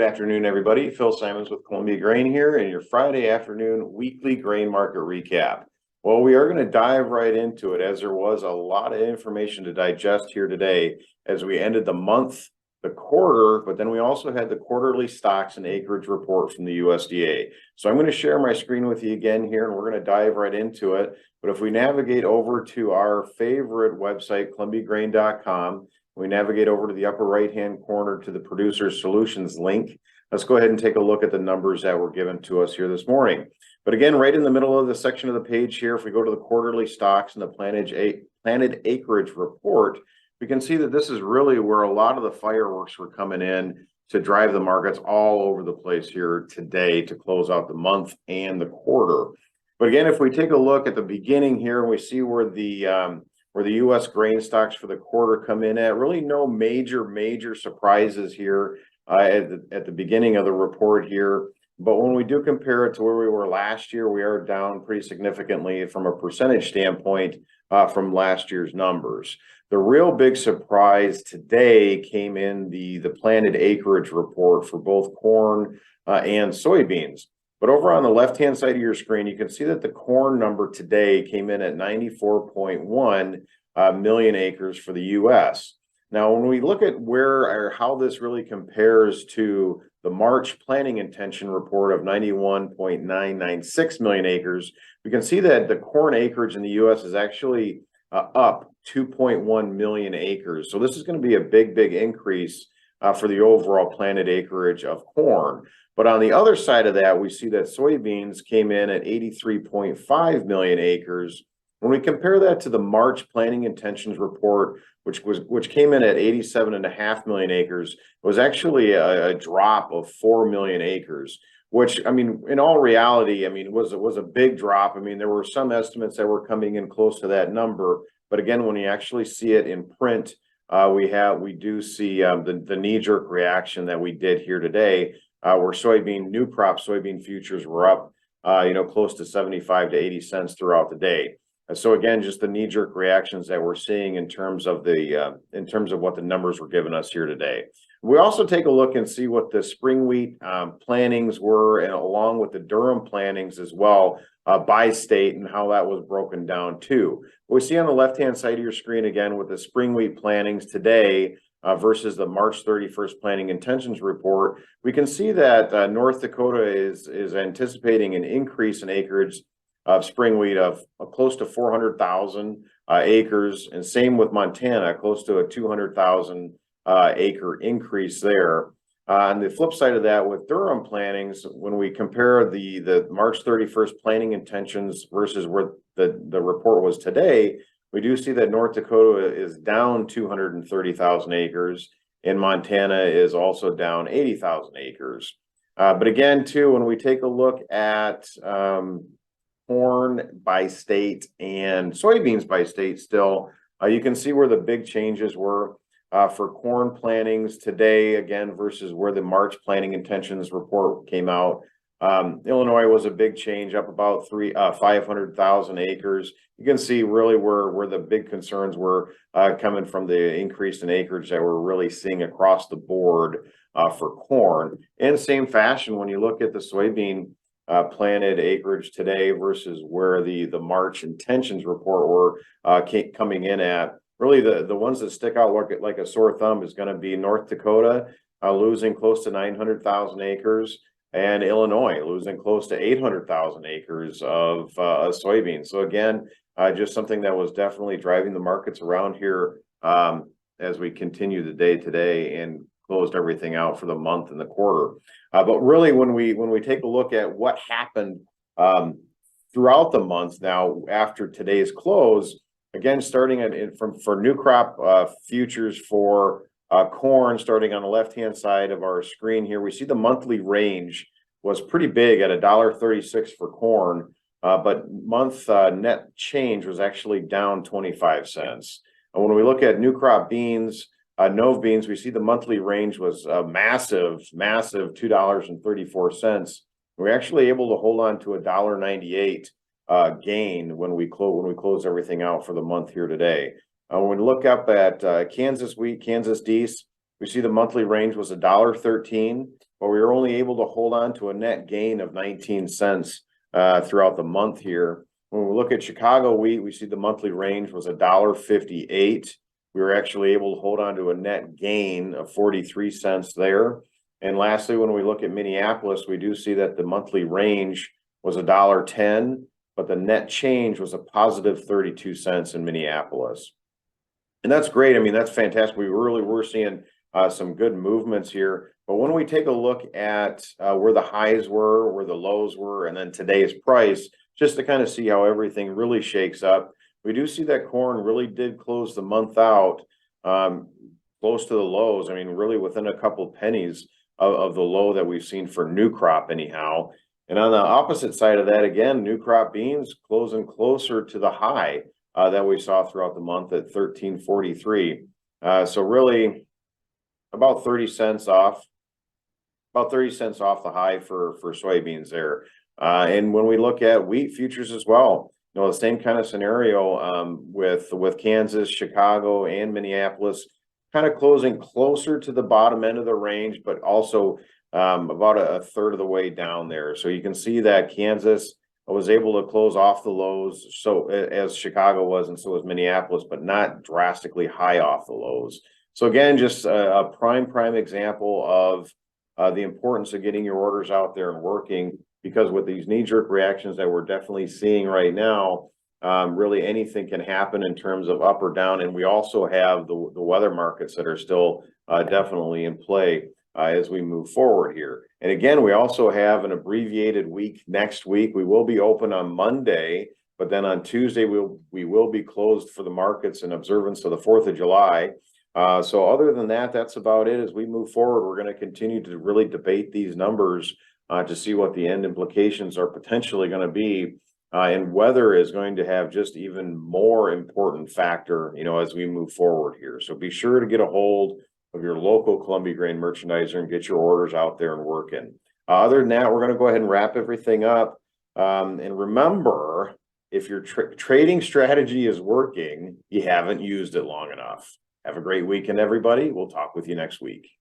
afternoon, everybody. Phil Simons with Columbia Grain here, and your Friday afternoon weekly grain market recap. Well, we are going to dive right into it, as there was a lot of information to digest here today as we ended the month, the quarter, but then we also had the quarterly stocks and acreage report from the USDA. So I'm going to share my screen with you again here, and we're going to dive right into it. But if we navigate over to our favorite website, columbiagrain.com, we navigate over to the upper right-hand corner to the Producer Solutions link. Let's go ahead and take a look at the numbers that were given to us here this morning. But again, right in the middle of the section of the page here, if we go to the quarterly stocks and the planted acreage report, we can see that this is really where a lot of the fireworks were coming in to drive the markets all over the place here today to close out the month and the quarter. But again, if we take a look at the beginning here and we see where the U.S. grain stocks for the quarter come in at, really no major surprises here at the beginning of the report here. But when we do compare it to where we were last year, we are down pretty significantly from a percentage standpoint from last year's numbers. The real big surprise today came in the planted acreage report for both corn and soybeans. But over on the left-hand side of your screen, you can see that the corn number today came in at 94.1 million acres for the U.S. Now, when we look at where or how this really compares to the March planting intention report of 91.996 million acres, we can see that the corn acreage in the U.S. is actually up 2.1 million acres. So this is going to be a big increase for the overall planted acreage of corn. But on the other side of that, we see that soybeans came in at 83.5 million acres. When we compare that to the March planting intentions report, which came in at 87.5 million acres, it was actually a drop of 4 million acres, which, I mean, in all reality, I mean, was a big drop. I mean, there were some estimates that were coming in close to that number. But again, when you actually see it in print, we do see the knee-jerk reaction that we did here today, where new crop soybean futures were up, close to 75 to 80 cents throughout the day. So again, just the knee-jerk reactions that we're seeing in terms of what the numbers were giving us here today. We also take a look and see what the spring wheat plantings were, and along with the durum plantings as well by state, and how that was broken down too. We see on the left-hand side of your screen again with the spring wheat plantings today versus the March 31st planting intentions report. We can see that North Dakota is anticipating an increase in acreage of spring wheat of close to 400,000 acres, and same with Montana, close to a 200,000 acre increase there. On the flip side of that, with durum plantings, when we compare the March 31st planting intentions versus where the report was today, we do see that North Dakota is down 230,000 acres, and Montana is also down 80,000 acres. But again, too, when we take a look at corn by state and soybeans by state still, you can see where the big changes were for corn plantings today, again, versus where the March planting intentions report came out. Illinois was a big change, up about 500,000 acres. You can see really where the big concerns were coming from the increase in acreage that we're really seeing across the board for corn. In the same fashion, when you look at the soybean planted acreage today versus where the March intentions report were coming in at, really the ones that stick out like a sore thumb is going to be North Dakota losing close to 900,000 acres, and Illinois losing close to 800,000 acres of soybeans. So again, just something that was definitely driving the markets around here as we continue the day today and closed everything out for the month and the quarter. But really, when we take a look at what happened throughout the month now after today's close, again, starting for new crop futures for corn, starting on the left-hand side of our screen here, we see the monthly range was pretty big at $1.36 for corn, but month net change was actually down 25 cents. And when we look at new crop beans, Nove beans, we see the monthly range was massive $2.34. We're actually able to hold on to a $1.98 gain when we close everything out for the month here today. When we look up at Kansas wheat, Kansas Dees, we see the monthly range was $1.13. but we were only able to hold on to a net gain of 19 cents throughout the month here. When we look at Chicago wheat, we see the monthly range was $1.58. We were actually able to hold on to a net gain of 43 cents there. And lastly, when we look at Minneapolis, we do see that the monthly range was $1.10, but the net change was a positive 32 cents in Minneapolis. And that's great. I mean, that's fantastic. We really were seeing some good movements here. But when we take a look at where the highs were, where the lows were, and then today's price, just to kind of see how everything really shakes up, we do see that corn really did close the month out close to the lows. I mean, really within a couple pennies of the low that we've seen for new crop anyhow. And on the opposite side of that, again, new crop beans closing closer to the high that we saw throughout the month at 13.43. So really about 30 cents off, the high for soybeans there. And when we look at wheat futures as well, you know, the same kind of scenario with Kansas, Chicago, and Minneapolis kind of closing closer to the bottom end of the range, but also about a third of the way down there. So you can see that Kansas was able to close off the lows, so as Chicago was, and so was Minneapolis, but not drastically high off the lows. So again, just a prime example of the importance of getting your orders out there and working, because with these knee-jerk reactions that we're definitely seeing right now, really anything can happen in terms of up or down. And we also have the weather markets that are still definitely in play as we move forward here. And again, we also have an abbreviated week next week. We will be open on Monday, but then on Tuesday, we will be closed for the markets in observance of the 4th of July. So other than that, that's about it. As we move forward, we're going to continue to really debate these numbers to see what the end implications are potentially going to be. And weather is going to have just even more important factor, you know, as we move forward here. So be sure to get a hold of your local Columbia Grain merchandiser and get your orders out there and working. Other than that, we're going to go ahead and wrap everything up. And remember, if your trading strategy is working, you haven't used it long enough. Have a great weekend, everybody. We'll talk with you next week.